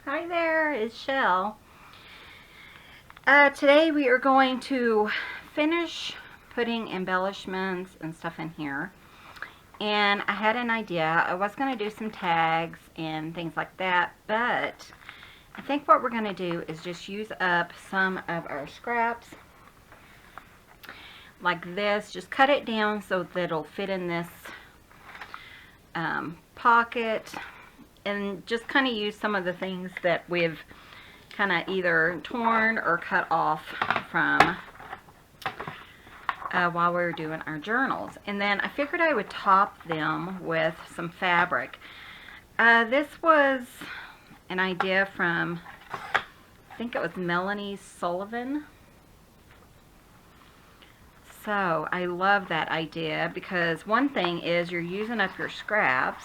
Hi there, it's Shell. Today we are going to finish putting embellishments and stuff in here. And I had an idea. I was going to do some tags and things like that, but I think what we're going to do is just use up some of our scraps like this. Just cut it down so that it'll fit in this pocket, and just kind of use some of the things that we've kind of either torn or cut off from while we were doing our journals. And then I figured I would top them with some fabric. This was an idea from, I think it was Melanie Sullivan. So I love that idea because one thing is you're using up your scraps,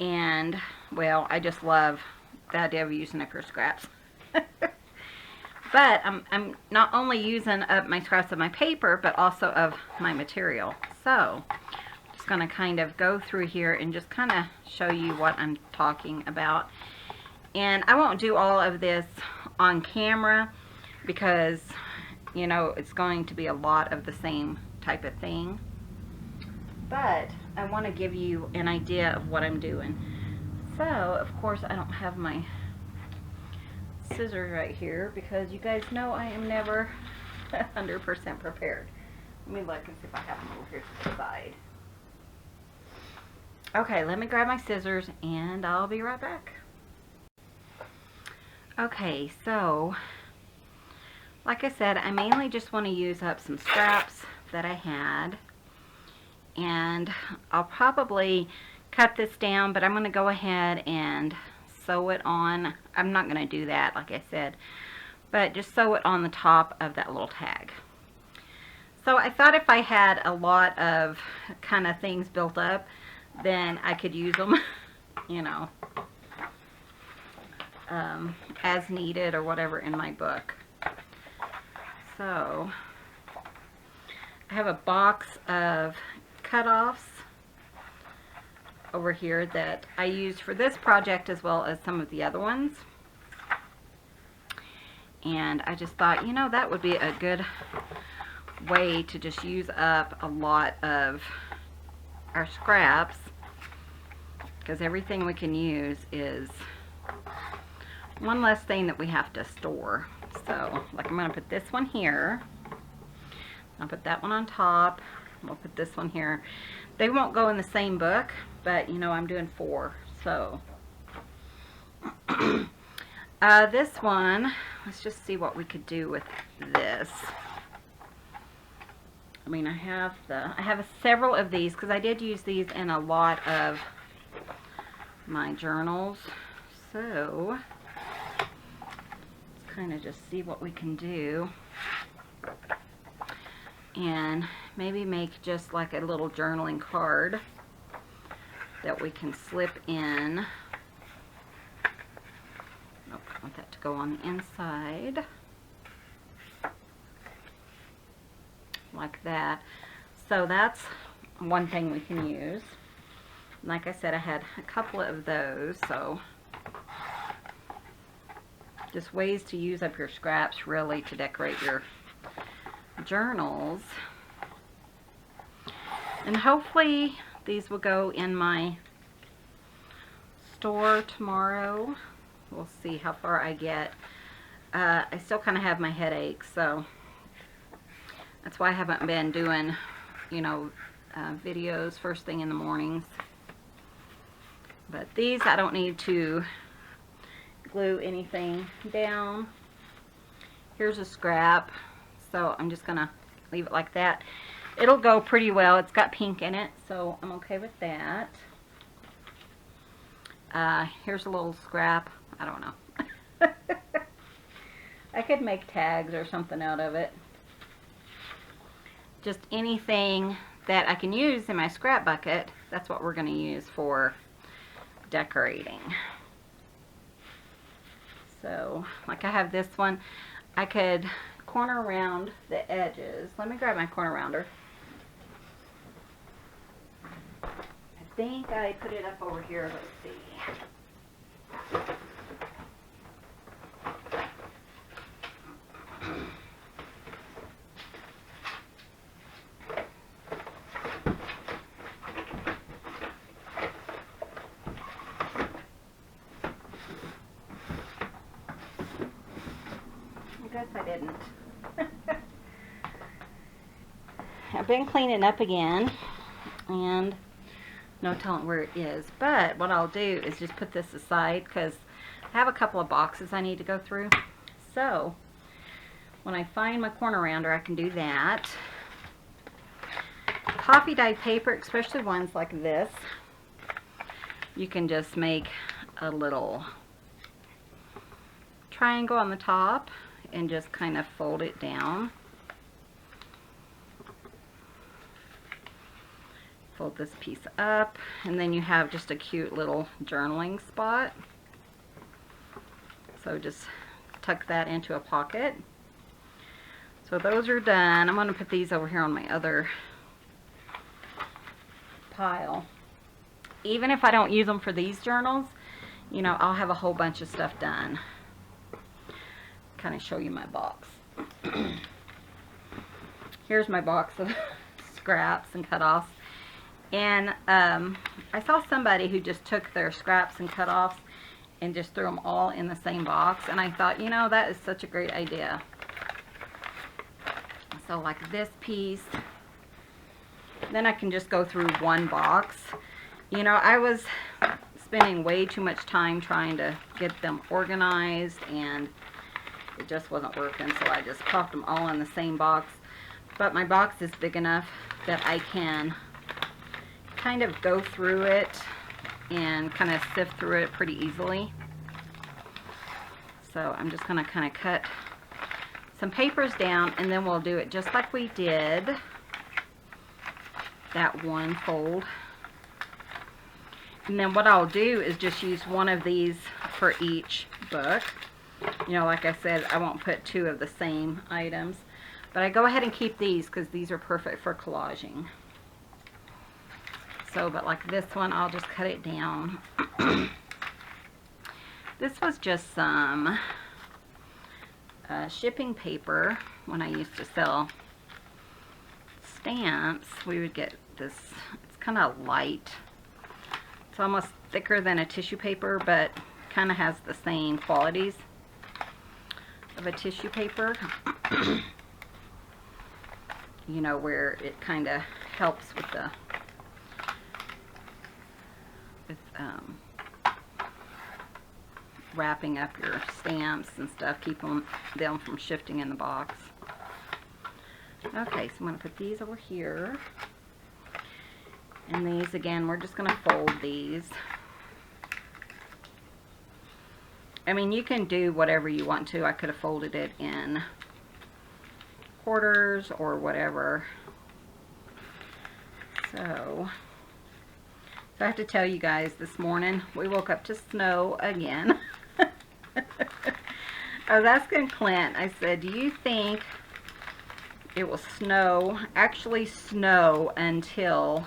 and well, I just love the idea of using up your scraps. But I'm not only using up my scraps of my paper, but also of my material. So I'm just going to kind of go through here and just kind of show you what I'm talking about. And I won't do all of this on camera because, you know, it's going to be a lot of the same type of thing. But I want to give you an idea of what I'm doing. So, of course, I don't have my scissors right here because you guys know I am never 100% prepared. Let me look and see if I have them over here to the side. Okay, let me grab my scissors and I'll be right back. Okay, so like I said, I mainly just want to use up some scraps that I had, and I'll probably cut this down, but I'm going to go ahead and sew it on. I'm not going to do that, like I said, but just sew it on the top of that little tag. So I thought if I had a lot of kind of things built up, then I could use them, you know, as needed or whatever in my book. So I have a box of cutoffs over here that I used for this project as well as some of the other ones. And I just thought, you know, that would be a good way to just use up a lot of our scraps, because everything we can use is one less thing that we have to store. So, like, I'm going to put this one here. I'll put that one on top. We'll put this one here. They won't go in the same book, but, you know, I'm doing 4. So, this one, let's just see what we could do with this. I mean, I have several of these because I did use these in a lot of my journals. So, kind of just see what we can do and maybe make just like a little journaling card that we can slip in. Nope, I want that to go on the inside like that. So that's one thing we can use. Like I said, I had a couple of those, so just ways to use up your scraps really to decorate your journals. And hopefully these will go in my store tomorrow. We'll see how far I get. I still kind of have my headache, so that's why I haven't been doing, you know, videos first thing in the mornings. But these I don't need to glue anything down. Here's a scrap, so I'm just gonna leave it like that. It'll go pretty well. It's got pink in it, so I'm okay with that. Here's a little scrap. I don't know. I could make tags or something out of it. Just anything that I can use in my scrap bucket, that's what we're gonna use for decorating. So, like I have this one, I could corner around the edges. Let me grab my corner rounder. I think I put it up over here. Let's see. guess I didn't. I've been cleaning up again, and no telling where it is. But what I'll do is just put this aside because I have a couple of boxes I need to go through. So when I find my corner rounder, I can do that. Coffee dyed paper, especially ones like this, you can just make a little triangle on the top and just kind of fold it down. Fold this piece up, and then you have just a cute little journaling spot. So just tuck that into a pocket. So those are done. I'm going to put these over here on my other pile. Even if I don't use them for these journals, you know, I'll have a whole bunch of stuff done. Kind of show you my box. Here's my box of scraps and cut-offs. And I saw somebody who just took their scraps and cut-offs and just threw them all in the same box. And I thought, you know, that is such a great idea. So like this piece, then I can just go through one box. You know, I was spending way too much time trying to get them organized, and it just wasn't working. So I just popped them all in the same box. But my box is big enough that I can kind of go through it and kind of sift through it pretty easily. So I'm just going to kind of cut some papers down, and then we'll do it just like we did that one fold. And then what I'll do is just use one of these for each book. You know, like I said, I won't put two of the same items, but I go ahead and keep these because these are perfect for collaging. So, but like this one, I'll just cut it down. This was just some shipping paper. When I used to sell stamps, we would get this, it's kind of light. It's almost thicker than a tissue paper, but kind of has the same qualities of a tissue paper. You know, where it kind of helps with the wrapping up your stamps and stuff, keeping them from shifting in the box. Okay, so I'm going to put these over here. And these, again, we're just going to fold these. I mean, you can do whatever you want to. I could have folded it in quarters or whatever. So I have to tell you guys, this morning we woke up to snow again. I was asking Clint, I said, do you think it will snow, actually snow until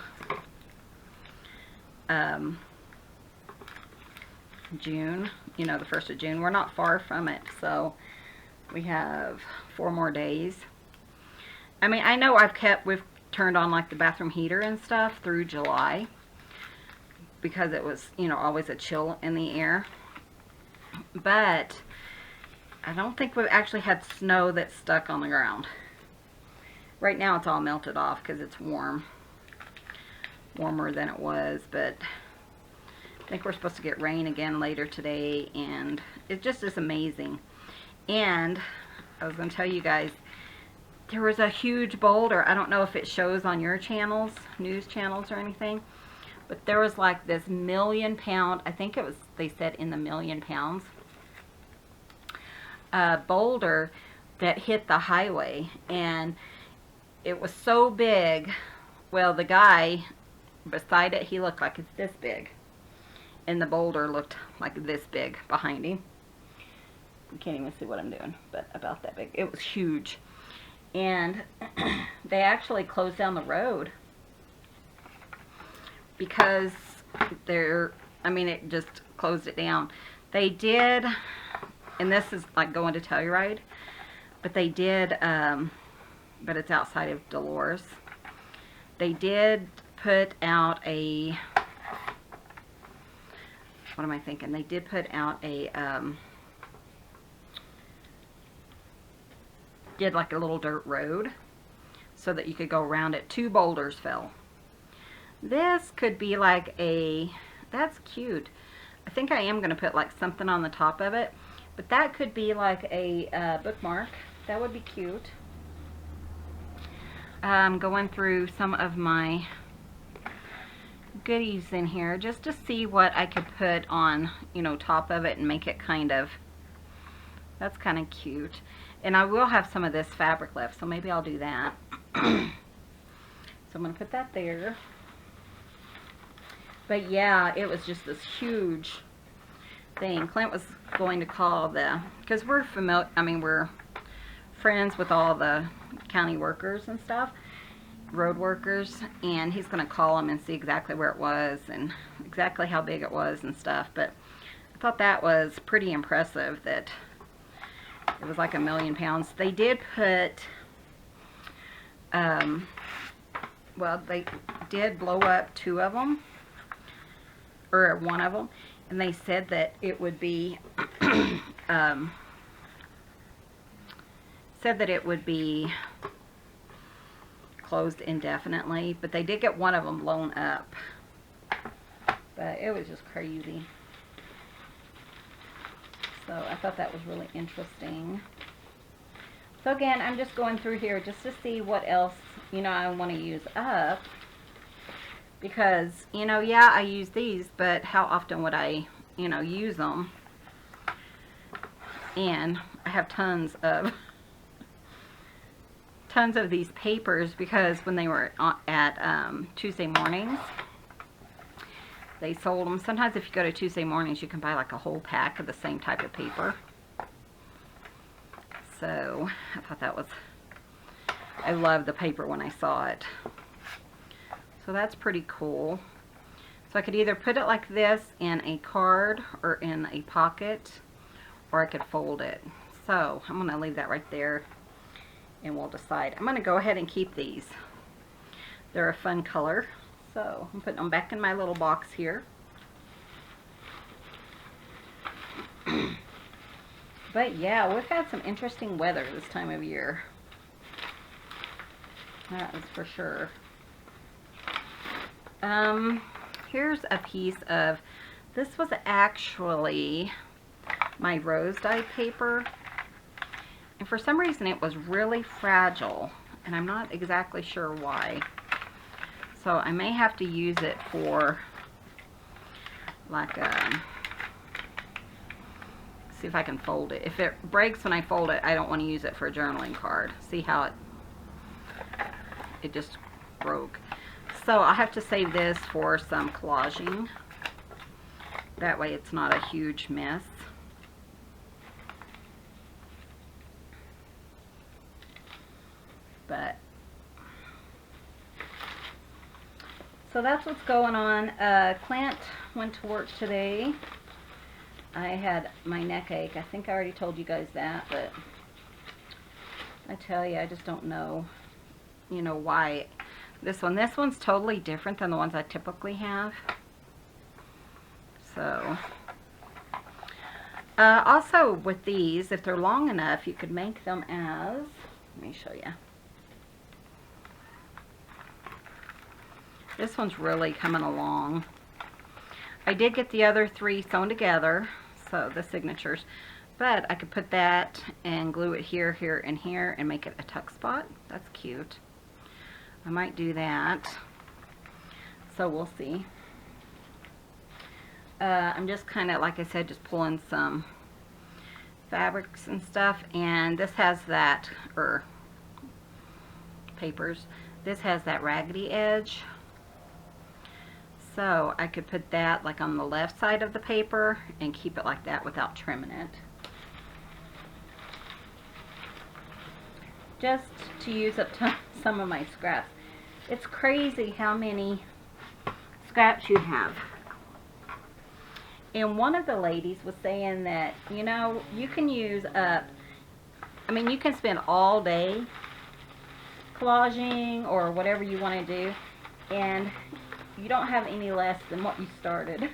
June, you know, the 1st of June? We're not far from it, so we have 4 more days. I mean, I know we've turned on like the bathroom heater and stuff through July because it was, you know, always a chill in the air. But I don't think we've actually had snow that's stuck on the ground. Right now it's all melted off because it's warm. Warmer than it was, but I think we're supposed to get rain again later today, and it just is amazing. And I was going to tell you guys, there was a huge boulder. I don't know if it shows on your channels, news channels or anything, but there was like this 1,000,000 pound, I think it was, they said in the 1,000,000 pounds, boulder that hit the highway. And it was so big, well, the guy beside it, he looked like it's this big, and the boulder looked like this big behind him. You can't even see what I'm doing, but about that big. It was huge. And they actually closed down the road because it just closed it down. They did, and this is like going to Telluride, but they did, but it's outside of Dolores. They did put out a, what am I thinking? They did put out a, did like a little dirt road so that you could go around it. 2 boulders fell. This could be like a, that's cute. I think I am going to put like something on the top of it, but that could be like a bookmark. That would be cute. Going through some of my goodies in here just to see what I could put on, you know, top of it and make it kind of, that's kind of cute. And I will have some of this fabric left, so maybe I'll do that. So I'm going to put that there. But yeah, it was just this huge thing. Clint was going to call because we're familiar, I mean, we're friends with all the county workers and stuff, road workers, and he's going to call them and see exactly where it was and exactly how big it was and stuff. But I thought that was pretty impressive that it was like 1,000,000 pounds. They did put, well, they did blow up 2 of them, or 1 of them, and they said that it would be, said that it would be closed indefinitely, but they did get 1 of them blown up. But it was just crazy. So I thought that was really interesting. So again, I'm just going through here just to see what else, you know, I want to use up. Because, you know, yeah, I use these, but how often would I, you know, use them? And I have tons of these papers because when they were at Tuesday mornings, they sold them. Sometimes if you go to Tuesday mornings, you can buy like a whole pack of the same type of paper. So I thought that was, I loved the paper when I saw it. So that's pretty cool. So I could either put it like this in a card or in a pocket, or I could fold it. So I'm going to leave that right there and we'll decide. I'm going to go ahead and keep these. They're a fun color. So I'm putting them back in my little box here. But yeah, we've had some interesting weather this time of year. That is for sure. Here's a piece of, this was actually my rose dye paper. And for some reason it was really fragile. And I'm not exactly sure why. So I may have to use it for like see if I can fold it. If it breaks when I fold it, I don't want to use it for a journaling card. See how it just broke. So I'll have to save this for some collaging. That way it's not a huge mess. But so that's what's going on. Clint went to work today. I had my neck ache. I think I already told you guys that, but I tell you, I just don't know, you know, why. This one's totally different than the ones I typically have. So, also with these, if they're long enough, you could make them as, let me show you. This one's really coming along. I did get the other 3 sewn together, so the signatures, but I could put that and glue it here, here, and here and make it a tuck spot. That's cute. I might do that. So we'll see. I'm just kind of, like I said, just pulling some fabrics and stuff, and this has that, or papers, this has that raggedy edge. So I could put that like on the left side of the paper and keep it like that without trimming it. Just to use up some of my scraps. It's crazy how many scraps you have. And one of the ladies was saying that, you know, you can use up, I mean, you can spend all day collaging or whatever you want to do, and you don't have any less than what you started.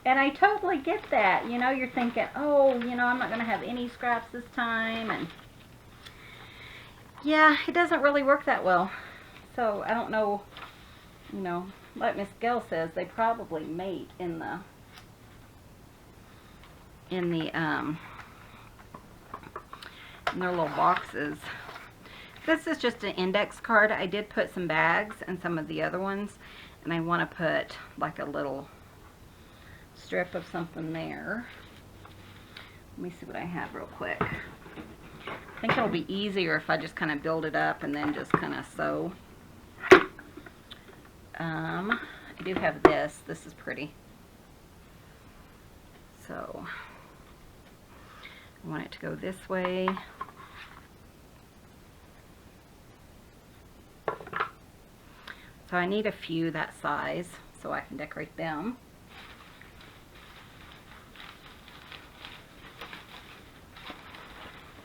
And I totally get that. You know, you're thinking, oh, you know, I'm not going to have any scraps this time. And yeah, it doesn't really work that well. So I don't know, like Miss Gayle says, they probably mate in their little boxes. This is just an index card. I did put some bags in some of the other ones, and I want to put like a little strip of something there. Let me see what I have real quick. I think it'll be easier if I just kind of build it up and then just kind of sew. I do have this. This is pretty. So I want it to go this way. So I need a few that size so I can decorate them.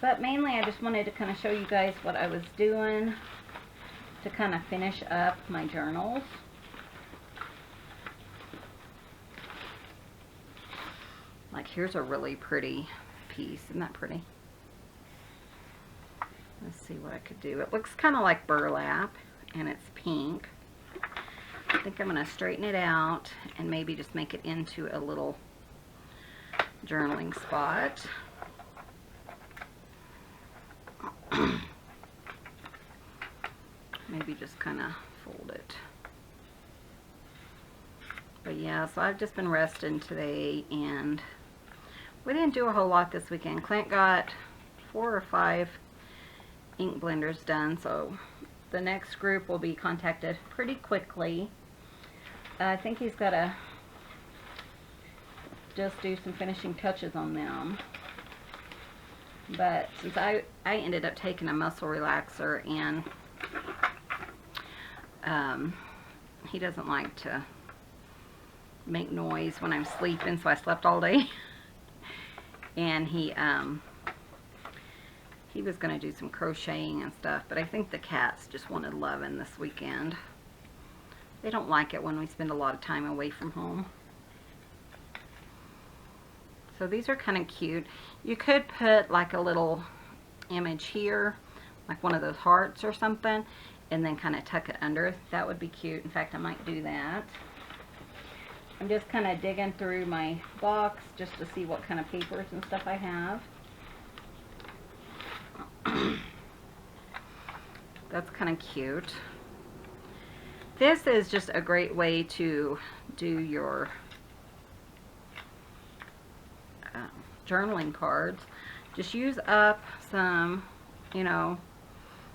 But mainly I just wanted to kind of show you guys what I was doing to kind of finish up my journals. Like here's a really pretty piece. Isn't that pretty? Let's see what I could do. It looks kind of like burlap and it's pink. I think I'm going to straighten it out and maybe just make it into a little journaling spot. Maybe just kind of fold it. But yeah, so I've just been resting today and we didn't do a whole lot this weekend. Clint got 4 or 5 ink blenders done, so the next group will be contacted pretty quickly. I think he's got to just do some finishing touches on them. But since I ended up taking a muscle relaxer and he doesn't like to make noise when I'm sleeping, so I slept all day. And he was going to do some crocheting and stuff, but I think the cats just wanted loving this weekend. They don't like it when we spend a lot of time away from home. So these are kind of cute. You could put like a little image here, like one of those hearts or something, and then kind of tuck it under. That would be cute. In fact, I might do that. I'm just kind of digging through my box just to see what kind of papers and stuff I have. That's kind of cute. This is just a great way to do your journaling cards. Just use up some,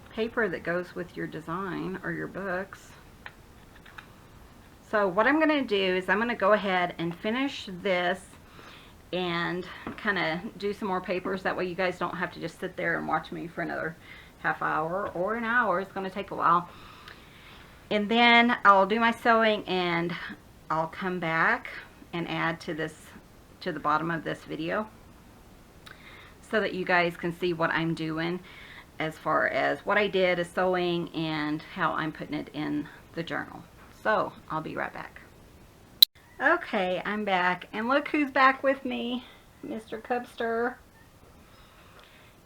paper that goes with your design or your books. So what I'm going to do is I'm going to go ahead and finish this and kind of do some more papers. That way you guys don't have to just sit there and watch me for another half hour or an hour. It's going to take a while. And then I'll do my sewing and I'll come back and add to this, to the bottom of this video, so that you guys can see what I'm doing as far as what I did as sewing and how I'm putting it in the journal. So I'll be right back. Okay, I'm back, and look who's back with me, Mr. Cubster.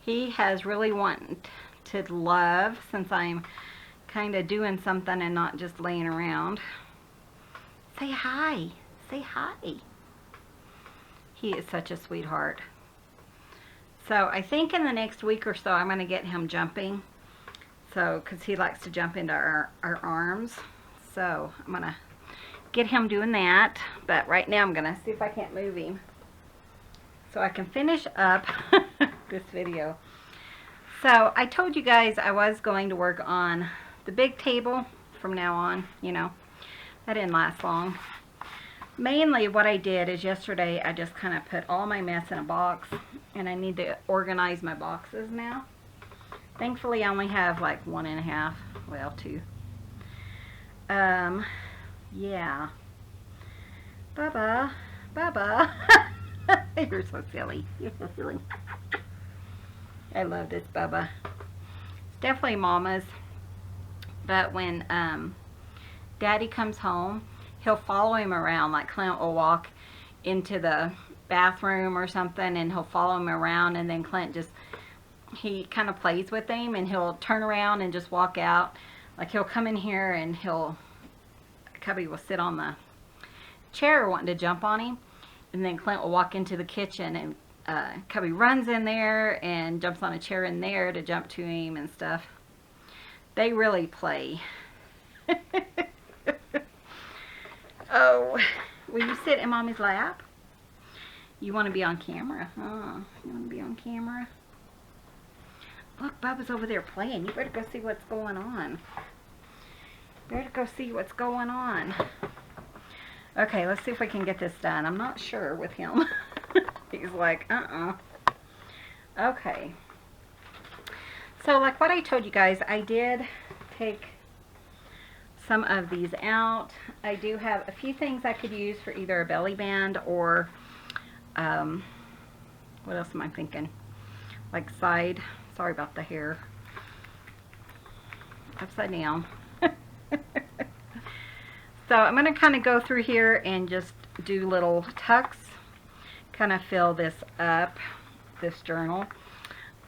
He has really wanted to love since I'm kind of doing something and not just laying around. Say hi. Say hi. He is such a sweetheart. So I think in the next week or so I'm going to get him jumping. So, because he likes to jump into our arms. So I'm going to get him doing that. But right now I'm going to see if I can't move him, so I can finish up this video. So I told you guys I was going to work on the big table from now on. That didn't last long. Mainly what I did is yesterday I just kind of put all my mess in a box, and I need to organize my boxes now. Thankfully I only have like 1.5, well 2. Yeah. Bubba. Bubba. You're so silly. You're so silly. I love this Bubba. It's definitely Mama's. But when Daddy comes home, he'll follow him around. Like Clint will walk into the bathroom or something and he'll follow him around, and then Clint just, he kind of plays with him, and he'll turn around and just walk out. Like, he'll come in here and Cubby will sit on the chair wanting to jump on him, and then Clint will walk into the kitchen, and Cubby runs in there and jumps on a chair in there to jump to him and stuff. They really play. Oh, will you sit in Mommy's lap? You want to be on camera, huh? You want to be on camera? Look, Bubba's over there playing. You better go see what's going on. Better go see what's going on. Okay, let's see if we can get this done. I'm not sure with him. He's like, Okay. So, like what I told you guys, I did take some of these out. I do have a few things I could use for either a belly band or, what else am I thinking? Like sorry about the hair. Upside down. So I'm going to kind of go through here and just do little tucks, kind of fill this up, this journal.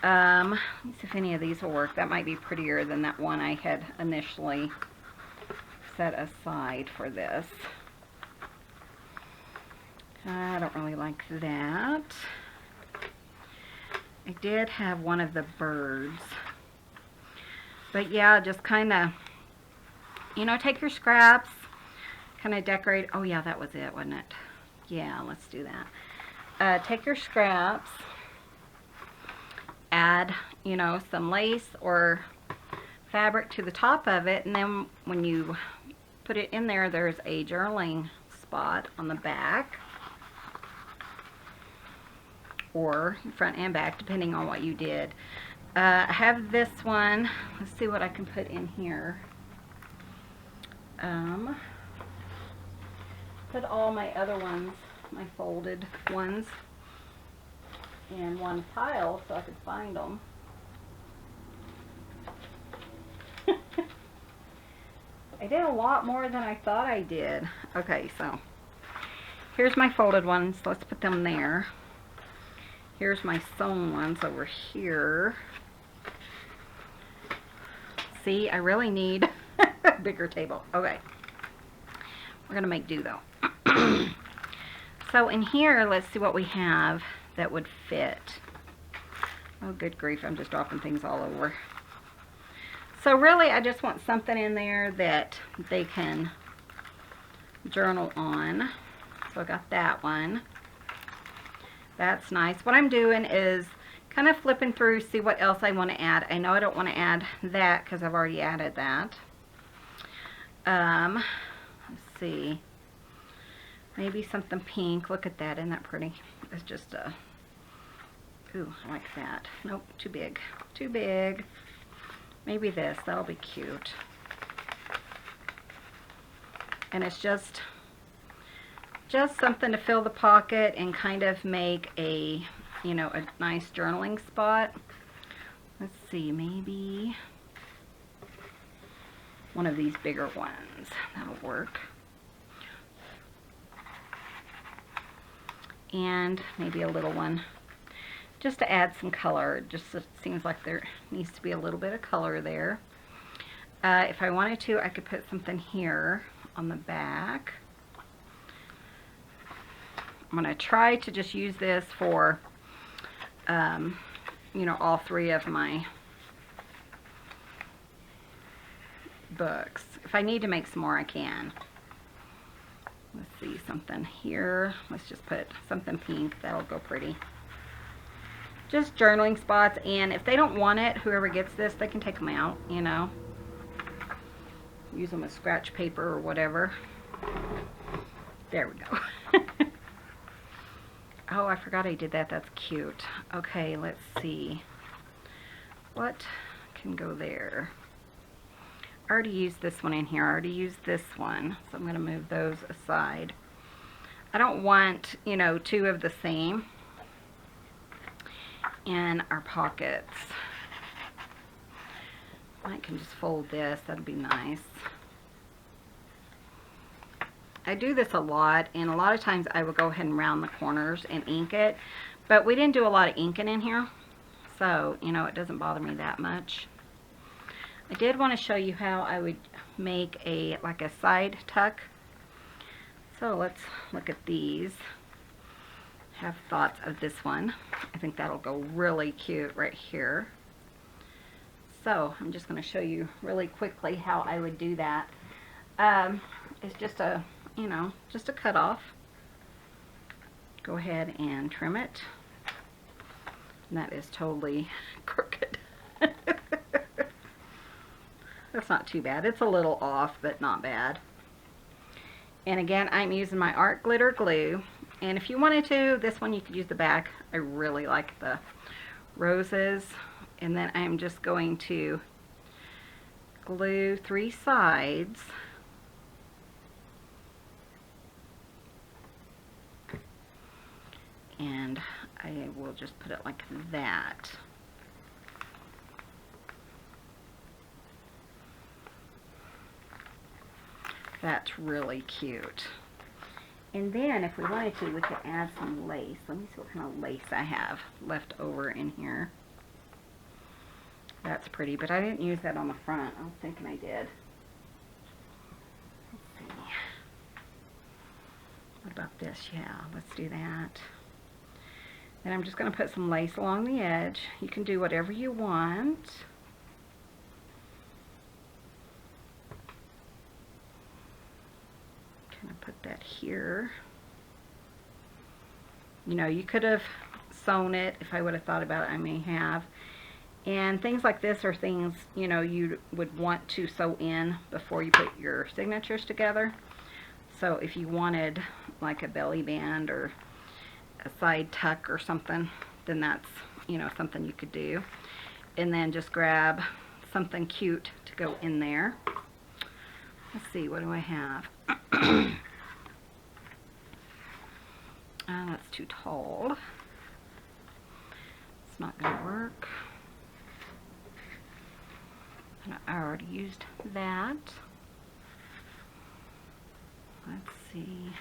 Let's see if any of these will work. That might be prettier than that one I had initially set aside for this. I don't really like that. I did have one of the birds. But yeah, just kind of, you know, take your scraps, kind of decorate. Oh yeah, that was it, wasn't it? Yeah, let's do that. Take your scraps, add, you know, some lace or fabric to the top of it, and then when you put it in there, there's a journaling spot on the back, or front and back, depending on what you did. I have this one. Let's see what I can put in here. Put all my other ones, my folded ones, in one pile so I could find them. I did a lot more than I thought I did. Okay, so here's my folded ones. Let's put them there. Here's my sewn ones over here. See, I really need a bigger table. Okay. We're going to make do, though. So in here, let's see what we have that would fit. Oh, good grief. I'm just dropping things all over. So really, I just want something in there that they can journal on. So I got that one. That's nice. What I'm doing is kind of flipping through, see what else I want to add. I know I don't want to add that because I've already added that. Let's see. Maybe something pink. Look at that. Isn't that pretty? It's just a... Ooh, I like that. Nope, too big. Too big. Maybe this. That'll be cute. And it's just something to fill the pocket and kind of make a, you know, a nice journaling spot. Let's see, maybe one of these bigger ones. That'll work. And maybe a little one just to add some color. Just it seems like there needs to be a little bit of color there. If I wanted to, I could put something here on the back. I'm going to try to just use this for, you know, all three of my books. If I need to make some more, I can. Let's see, something here. Let's just put something pink. That'll go pretty. Just journaling spots, and if they don't want it, whoever gets this, they can take them out, you know. Use them as scratch paper or whatever. There we go. Oh, I forgot I did that. That's cute. Okay, let's see. What can go there? I already used this one in here. I already used this one. So I'm going to move those aside. I don't want, you know, two of the same in our pockets. I can just fold this. That'd be nice. I do this a lot, and a lot of times I will go ahead and round the corners and ink it, but we didn't do a lot of inking in here, So, you know, it doesn't bother me that much. I did want to show you how I would make like a side tuck. So let's look at these. Have thoughts of this one. I think that'll go really cute right here. So I'm just going to show you really quickly how I would do that. It's just a, you know, just a cut off. Go ahead and trim it. And that is totally crooked. That's not too bad. It's a little off, but not bad. And again, I'm using my art glitter glue. And if you wanted to, this one you could use the back. I really like the roses. And then I'm just going to glue 3 sides. And I will just put it like that. That's really cute. And then if we wanted to, we could add some lace. Let me see what kind of lace I have left over in here. That's pretty, but I didn't use that on the front. I was thinking I did. Let's see. What about this? Yeah, let's do that. Then I'm just going to put some lace along the edge. You can do whatever you want. Kind of put that here. You know, you could have sewn it if I would have thought about it. I may have. And things like this are things, you know, you would want to sew in before you put your signatures together. So if you wanted like a belly band or a side tuck or something, then that's, you know, something you could do. And then just grab something cute to go in there. Let's see, what do I have? That's too tall. It's not going to work. And I already used that. Let's see.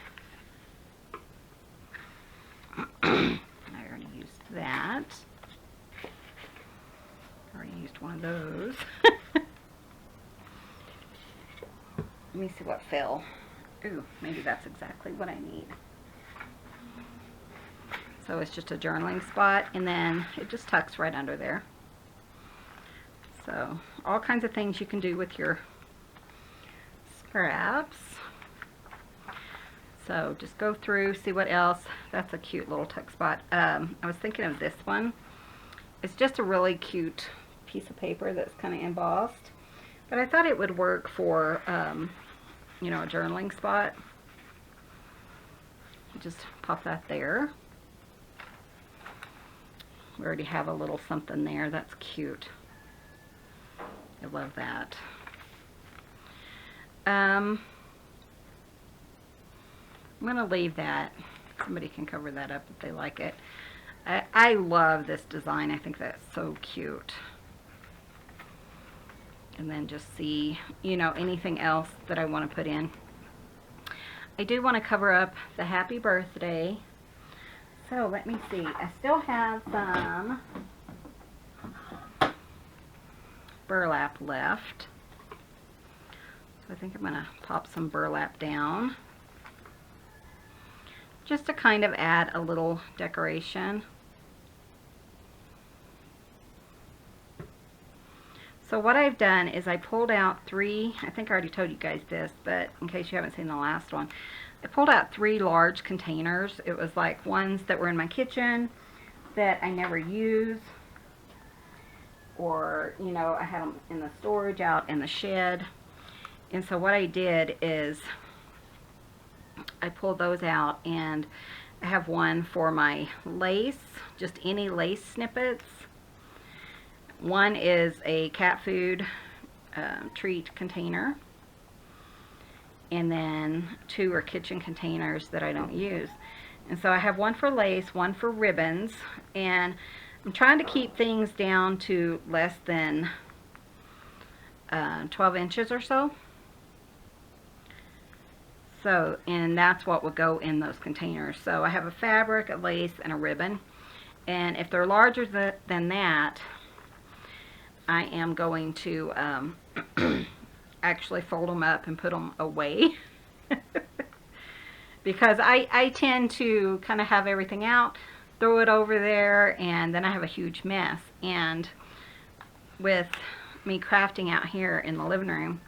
I already used that. Already used one of those. Let me see what fell. Ooh, maybe that's exactly what I need. So it's just a journaling spot, and then it just tucks right under there. So all kinds of things you can do with your scraps. So just go through, see what else. That's a cute little tuck spot. I was thinking of this one. It's just a really cute piece of paper that's kind of embossed. But I thought it would work for, you know, a journaling spot. Just pop that there. We already have a little something there. That's cute. I love that. I'm going to leave that. Somebody can cover that up if they like it. I love this design. I think that's so cute. And then just see, you know, anything else that I want to put in. I do want to cover up the happy birthday. So let me see. I still have some burlap left. So I think I'm going to pop some burlap down. Just to kind of add a little decoration. So what I've done is I pulled out 3, I think I already told you guys this, but in case you haven't seen the last one, I pulled out 3 large containers. It was like ones that were in my kitchen that I never use, or, you know, I had them in the storage out in the shed. And so what I did is I pulled those out, and I have one for my lace, just any lace snippets. One is a cat food treat container, and then 2 are kitchen containers that I don't use. And so I have one for lace, one for ribbons, and I'm trying to keep things down to less than 12 inches or so. So, and that's what would go in those containers. So I have a fabric, a lace, and a ribbon. And if they're larger than that, I am going to actually fold them up and put them away. Because I tend to kind of have everything out, throw it over there, and then I have a huge mess. And with me crafting out here in the living room,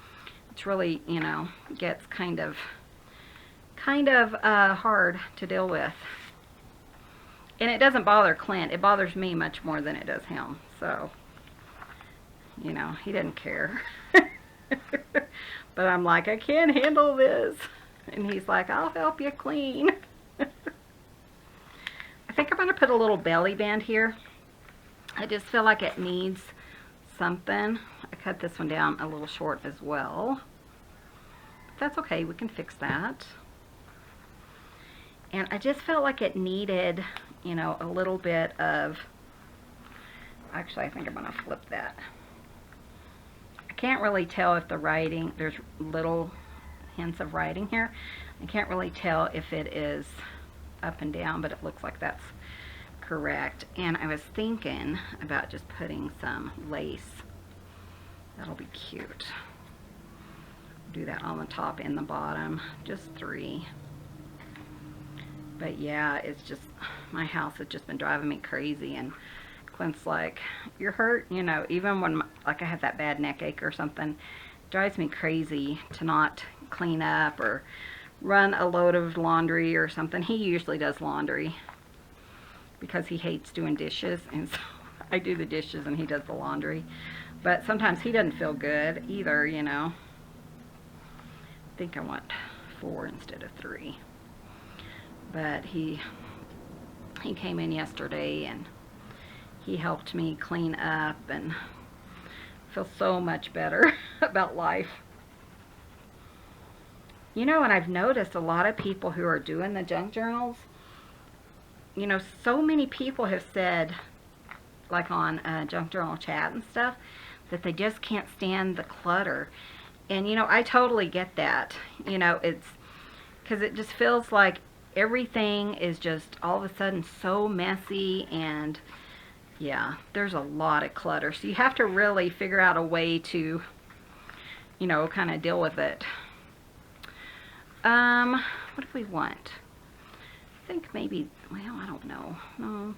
it's really, you know, gets kind of hard to deal with. And it doesn't bother Clint. It bothers me much more than it does him. So, you know, he didn't care. But I'm like, I can't handle this. And he's like, I'll help you clean. I think I'm going to put a little belly band here. I just feel like it needs something. I cut this one down a little short as well. But that's okay. We can fix that. And I just felt like it needed, you know, a little bit of... Actually, I think I'm going to flip that. I can't really tell if the writing... There's little hints of writing here. I can't really tell if it is up and down, but it looks like that's correct. And I was thinking about just putting some lace. That'll be cute. Do that on the top and the bottom. Just 3. But yeah, it's just, my house has just been driving me crazy. And Clint's like, you're hurt? You know, even when, like, I have that bad neck ache or something, it drives me crazy to not clean up or run a load of laundry or something. He usually does laundry because he hates doing dishes, and so I do the dishes and he does the laundry. But sometimes he doesn't feel good either, you know. I think I want 4 instead of 3. But he came in yesterday and he helped me clean up and feel so much better about life. You know, and I've noticed a lot of people who are doing the junk journals, you know, so many people have said, like on junk journal chat and stuff, that they just can't stand the clutter. And, you know, I totally get that. You know, it's because it just feels like everything is just all of a sudden so messy, and yeah, there's a lot of clutter. So you have to really figure out a way to, you know, kind of deal with it. What if we want? I think maybe, well, I don't know. No.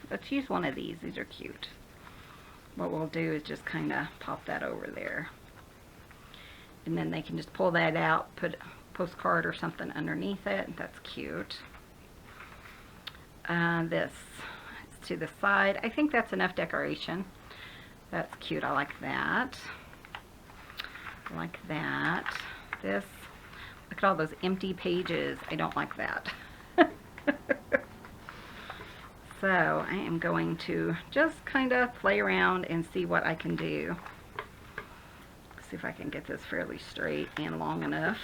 Let's use one of these. These are cute. What we'll do is just kind of pop that over there. And then they can just pull that out, put a postcard or something underneath it. That's cute. This is to the side. I think that's enough decoration. That's cute. I like that. I like that. This. Look at all those empty pages. I don't like that. So I am going to just kind of play around and see what I can do. See if I can get this fairly straight and long enough.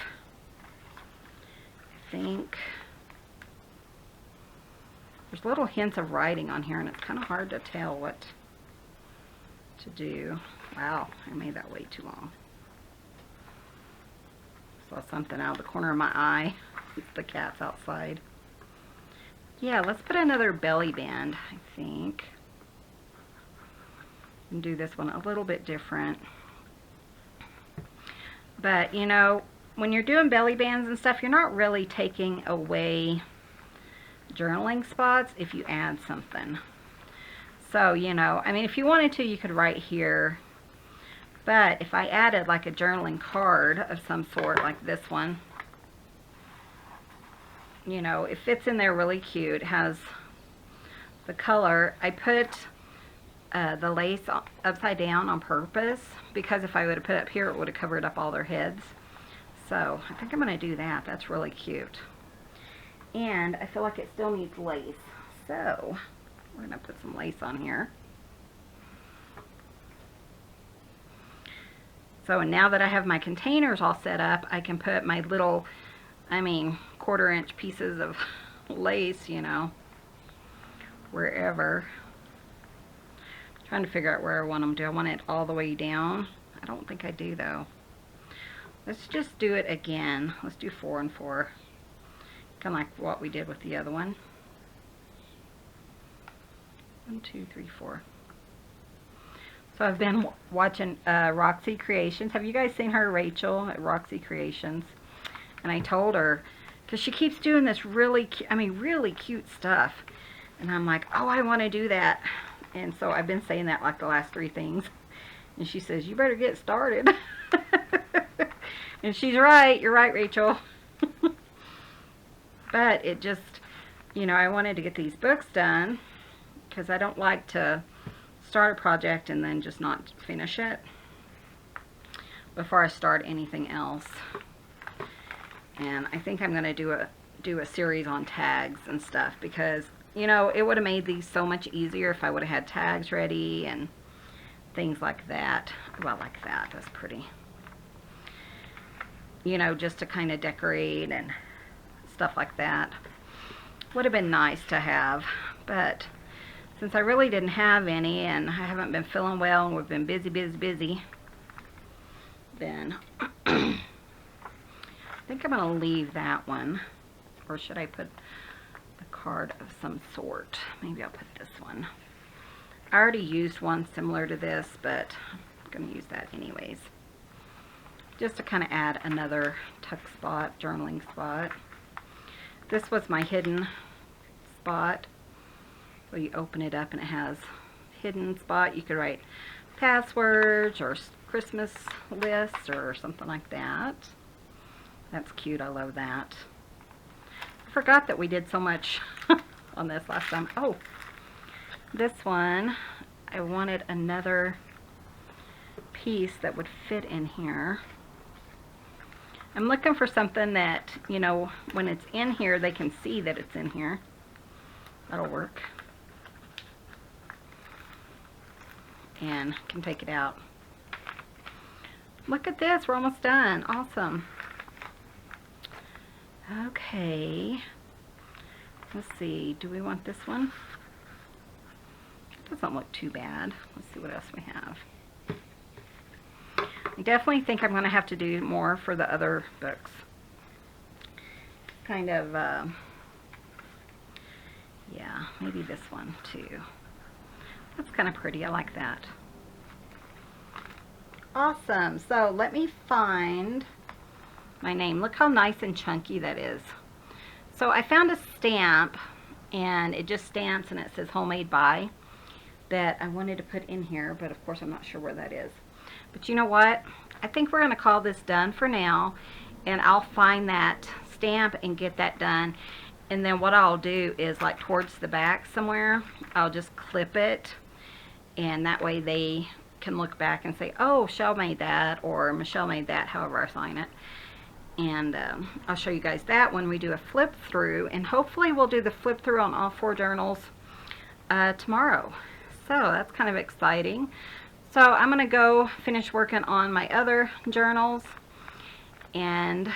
I think there's little hints of writing on here, and it's kind of hard to tell what to do. Wow, I made that way too long. Saw something out of the corner of my eye. The cat's outside. Yeah, let's put another belly band, I think. And do this one a little bit different. But, you know, when you're doing belly bands and stuff, you're not really taking away journaling spots if you add something. So, you know, I mean, if you wanted to, you could write here. But if I added like a journaling card of some sort, like this one, you know, it fits in there really cute. It has the color. I put the lace upside down on purpose because if I would have put it up here, it would have covered up all their heads. So I think I'm going to do that. That's really cute. And I feel like it still needs lace. So we're going to put some lace on here. So now that I have my containers all set up, I can put my little, I mean, 1/4 inch pieces of lace, you know, wherever. I'm trying to figure out where I want them. Do I want it all the way down? I don't think I do though. Let's just do it again. Let's do 4 and 4. Kind of like what we did with the other one. 1, 2, 3, 4. So I've been watching Roxy Creations. Have you guys seen her, Rachel, at Roxy Creations? And I told her, because she keeps doing this really cute stuff. And I'm like, oh, I want to do that. And so I've been saying that like the last 3 things. And she says, you better get started. And she's right. You're right, Rachel. But it just, you know, I wanted to get these books done because I don't like to start a project and then just not finish it before I start anything else. And I think I'm going to do a series on tags and stuff because, you know, it would have made these so much easier if I would have had tags ready and things like that. Well, like that. That's pretty. You know, just to kind of decorate and stuff like that. Would have been nice to have, but since I really didn't have any and I haven't been feeling well and we've been busy, then I think I'm going to leave that one. Or should I put a card of some sort? Maybe I'll put this one. I already used one similar to this, but I'm going to use that anyways. Just to kind of add another tuck spot, journaling spot. This was my hidden spot. So you open it up and it has hidden spot. You could write passwords or Christmas lists or something like that. That's cute. I love that. I forgot that we did so much on this last time. Oh, this one, I wanted another piece that would fit in here. I'm looking for something that, you know, when it's in here, they can see that it's in here. That'll work. And can take it out. Look at this, we're almost done. Awesome. Okay. Let's see, do we want this one? It doesn't look too bad. Let's see what else we have. I definitely think I'm going to have to do more for the other books. Kind of, yeah, maybe this one too. That's kind of pretty. I like that. Awesome. So let me find my name. Look how nice and chunky that is. So I found a stamp, and it just stamps and it says homemade by, that I wanted to put in here, but of course I'm not sure where that is. But you know what? I think we're going to call this done for now, and I'll find that stamp and get that done. And then what I'll do is, like towards the back somewhere, I'll just clip it, and that way they can look back and say, oh, Shell made that, or Michelle made that, however I sign it. And I'll show you guys that when we do a flip through, and hopefully we'll do the flip through on all 4 journals tomorrow. So that's kind of exciting. So I'm going to go finish working on my other journals, and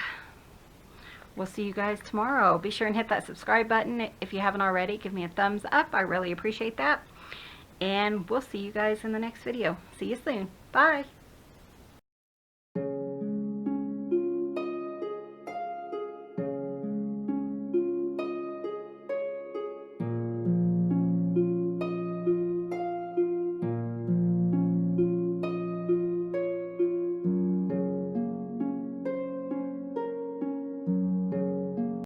we'll see you guys tomorrow. Be sure and hit that subscribe button if you haven't already. Give me a thumbs up. I really appreciate that. And we'll see you guys in the next video. See you soon. Bye.